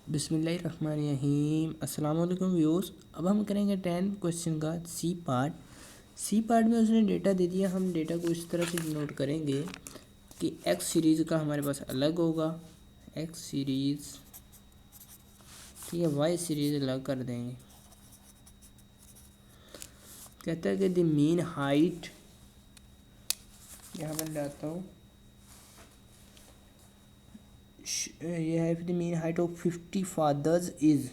बिस्मिल्लाहिर्रहमानिर्रहीम। अस्सलाम वालेकुम व्यूअर्स। अब हम करेंगे 10 क्वेश्चन का सी पार्ट। सी पार्ट में उसने डेटा दे दिया। हम डेटा को इस तरह से डिनोट करेंगे कि एक्स सीरीज़ का हमारे पास अलग होगा, एक्स सीरीज़, ठीक है, वाई सीरीज़ अलग कर देंगे। कहता है कि द मीन हाइट, यहाँ मैं लाता हूँ, ये है the mean height of 50 fathers is,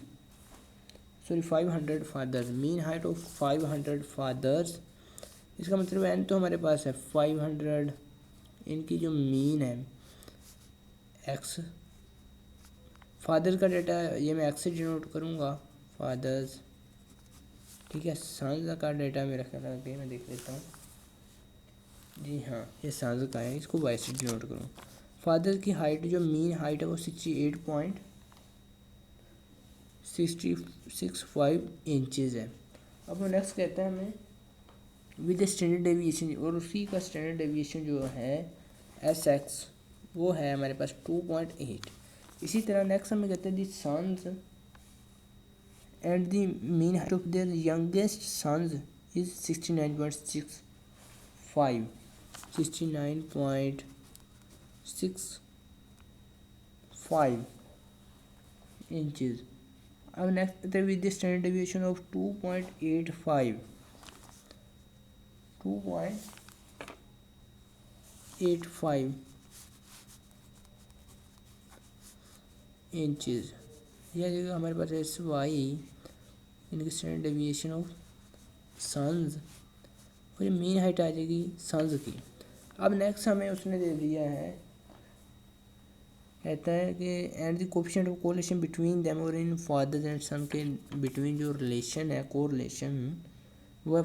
sorry 500 fathers, mean height of 500 fathers. इसका मतलब एन तो हमारे पास है 500, इनकी जो मीन है एक्स, फादर का डेटा ये मैं एक्स से डिनोट करूँगा, फादर्स, ठीक है। सांस का डेटा मेरा ख्याल है, मैं देख लेता हूँ, जी हाँ ये सांस का है, इसको वाई से डिनोट करूँ। फादर की हाइट, जो मीन हाइट है वो 68.665 इंचज़ है। अब नेक्स्ट कहता है हमें विद स्टैंडर्ड डेविएशन, और उसी का स्टैंडर्ड डेविएशन जो है एस एक्स वो है हमारे पास 2.8। इसी तरह नेक्स्ट हमें कहते हैं the sons and the mean height of their youngest sons is 69.65 inches. अब नेक्स्ट कहते हैं with the standard deviation of 2.85 inches. यह जगह हमारे पास एस वाई, इनकी स्टैंडर्ड डेविएशन ऑफ सन्स, और ये मेन हाइट आ जाएगी सन्स की। अब नेक्स्ट हमें उसने दे दिया है, कहता है कि and the coefficient of correlation between them, और इन फादर्स एंड सन के बिटवीन जो रिलेशन है, कोरिलेशन, वो है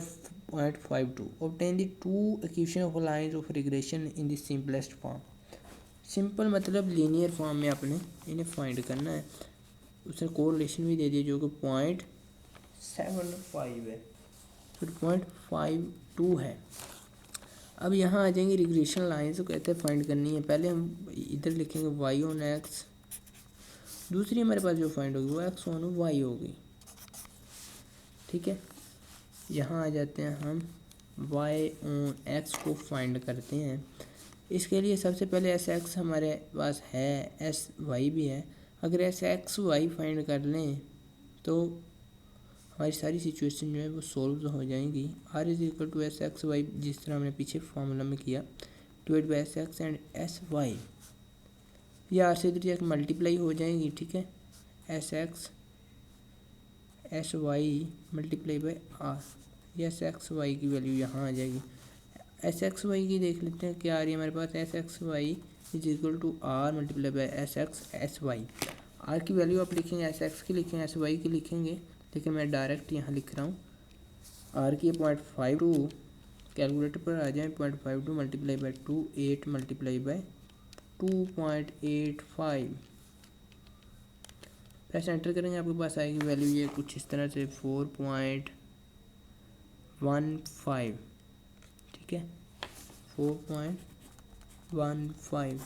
0.52। Obtain the two equation of lines of regression in the simplest form. Simple मतलब लीनियर फॉर्म में आपने इन्हें फाइंड करना है। उसने कोरिलेशन भी दे दिया जो कि 0.75 है, फिर 0.52 है। अब यहाँ आ जाएंगे रिग्रेशन लाइन्स, तो कहते हैं फाइंड करनी है। पहले हम इधर लिखेंगे वाई ऑन एक्स, दूसरी हमारे पास जो फाइंड होगी वो एक्स ऑन वाई होगी, ठीक है। यहाँ आ जाते हैं हम वाई ऑन एक्स को फाइंड करते हैं। इसके लिए सबसे पहले एस एक्स हमारे पास है, एस वाई भी है। अगर एस एक्स वाई फाइंड कर लें तो हमारी सारी सिचुएशन जो है वो सॉल्व हो जाएंगी। R is equal to s x y, जिस तरह हमने पीछे फार्मूला में किया, divide by S x and s y. ये आर से इधर जाकर मल्टीप्लाई हो जाएंगी, ठीक है। S x S y multiply by r, ये एस एक्स वाई की वैल्यू यहाँ आ जाएगी। एस एक्स वाई की देख लेते हैं क्या आ रही है हमारे पास, S x Y is equal to R multiply by S x S Y. R की वैल्यू आप लिखेंगे, एस एक्स की लिखेंगे, एस वाई की लिखेंगे, लेकिन मैं डायरेक्ट यहाँ लिख रहा हूँ। आर की 0.52 कैलकुलेटर पर आ जाए, 0.52 multiply by 8 multiply by 2.85, press enter करेंगे, आपके पास आएगी वैल्यू ये कुछ इस तरह से 4.15, ठीक है, 4.15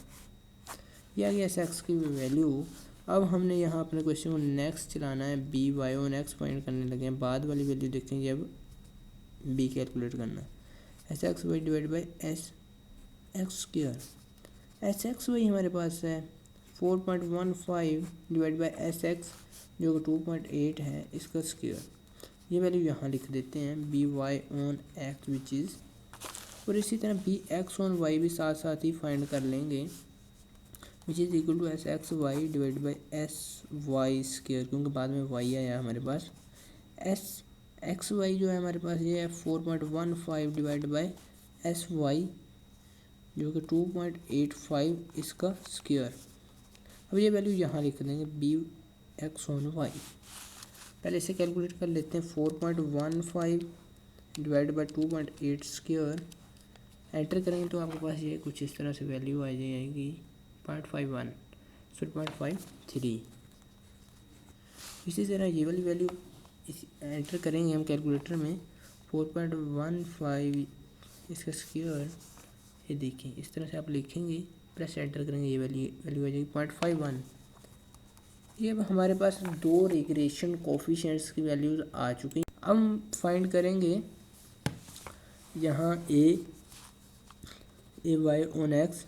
ये आ गया एस एक्स की वैल्यू। अब हमने यहाँ अपने क्वेश्चन को नेक्स्ट चलाना है, b y on x find करने लगे हैं। बाद वाली वैल्यू देखेंगे, अब बी कैलकुलेट करना है। S x y divide by S x square, s x y हमारे पास है 4.15 डिवाइड बाई एस एक्स जो कि 2.8 है, इसका स्क्वायर। ये वैल्यू यहाँ लिख देते हैं, b y on x which is, और इसी तरह बी एक्स ऑन वाई भी साथ साथ ही फाइंड कर लेंगे, which is equal to s x y divide by s y square, क्योंकि बाद में वाई आया हमारे पास। एस एक्स वाई जो है हमारे पास ये है 4.15 डिवाइड बाई एस वाई जो कि 2.85 इसका स्क्वायर। अब ये वैल्यू यहाँ लिख देंगे, बी एक्स ऑन वाई। पहले इसे कैलकुलेट कर लेते हैं, 4.15 डिवाइड बाई 2.8 स्क्वायर, एंटर करेंगे तो आपके पास ये कुछ इस तरह से वैल्यू आ जाएगी 0.51, सॉरी 0.53। इसी तरह ये वाली वैल्यू एंटर करेंगे हम कैलकुलेटर में, 4.15 इसका स्क्वायर, ये देखिए इस तरह से आप लिखेंगे, प्रेस एंटर करेंगे, ये वैल्यू आ जाएगी 0.51। ये अब हमारे पास दो रिग्रेशन कोफिशिएंट्स की वैल्यूज़ आ चुकी हैं। अब हम फाइंड करेंगे यहाँ ए वाई ऑन एक्स।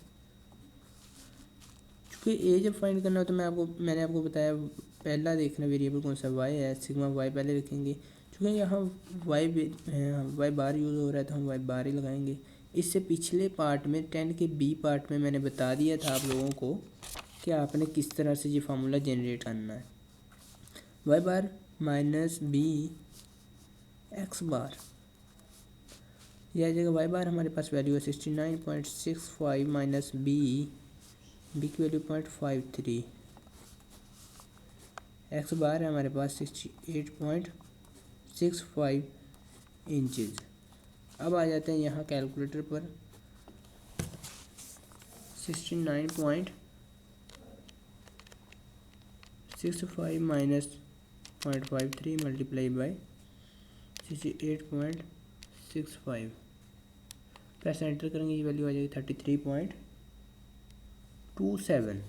क्योंकि ए जब फाइंड करना हो तो मैंने आपको बताया पहला देखना वेरिएबल कौन सा वाई है, सिग्मा वाई पहले लिखेंगे। क्योंकि यहाँ वाई बार यूज़ हो रहा है तो हम वाई बार ही लगाएंगे। इससे पिछले पार्ट में 10 के बी पार्ट में मैंने बता दिया था आप लोगों को कि आपने किस तरह से ये फार्मूला जनरेट करना है। वाई बार माइनस बी एक्स बार, यह आ जाएगा। वाई बार हमारे पास वैल्यू है 69.65 माइनस बी की वैल्यू 0.53। एक्स बार है हमारे पास 68.65 इंचज़। अब आ जाते हैं यहाँ कैलकुलेटर पर। 69.65 minus 0.53 multiply by 68.65। Press enter करेंगे, ये वैल्यू आ जाएगी 33.27।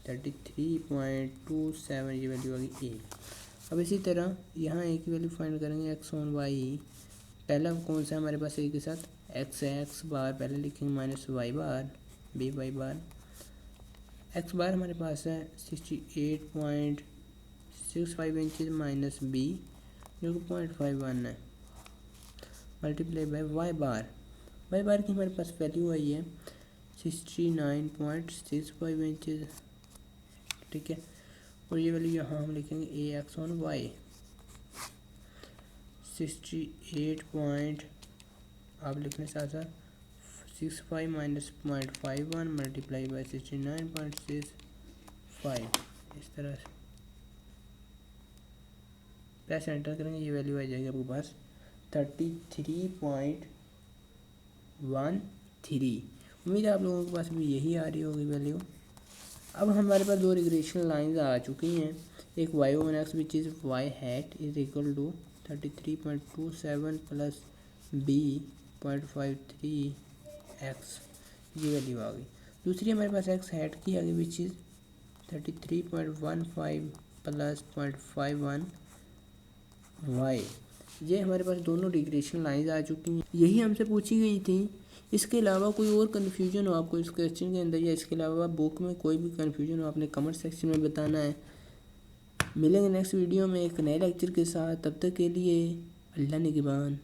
33.27 ये वैल्यू आ गई ए। अब इसी तरह यहाँ ए की वैल्यू फाइंड करेंगे एक्स ऑन वाई। पहला कौन सा है हमारे पास ए के साथ एक्स है, एक्स बार पहले लिखेंगे माइनस वाई बार बी वाई बार। एक्स बार हमारे पास है 68.65 इंचज़ माइनस बी जो कि 0.51 है मल्टीप्लाई बाई वाई बार की हमारे पास वैल्यू आई है 69.65 इंचज़। ठीक है, और ये वैल्यू यहाँ हम लिखेंगे ए एक्स ऑन वाई 68 आप लिखने साथ साथ 65 माइनस 0.51 मल्टीप्लाई बाई 69.65। इस तरह से प्रेस एंटर करेंगे, ये वैल्यू आ जाएगी आपके पास 33.13। उम्मीद है आप लोगों के पास भी यही आ रही होगी वैल्यू। अब हमारे पास दो रिग्रेशन लाइंस आ चुकी हैं। एक y on x which is y hat is equal to 33.27 plus b 0.53 x, ये वैल्यू आ गई। दूसरी हमारे पास एक्स हैट की आ गई विच इज़ 33.15 प्लस 0.51 वाई। ये हमारे पास दोनों रिग्रेशन लाइंस आ चुकी हैं, यही हमसे पूछी गई थी। इसके अलावा कोई और कन्फ्यूजन हो आपको इस क्वेश्चन के अंदर या इसके अलावा बुक में कोई भी कन्फ्यूजन हो आपने कमेंट सेक्शन में बताना है। मिलेंगे नेक्स्ट वीडियो में एक नए लेक्चर के साथ, तब तक के लिए अल्लाह निगहबान।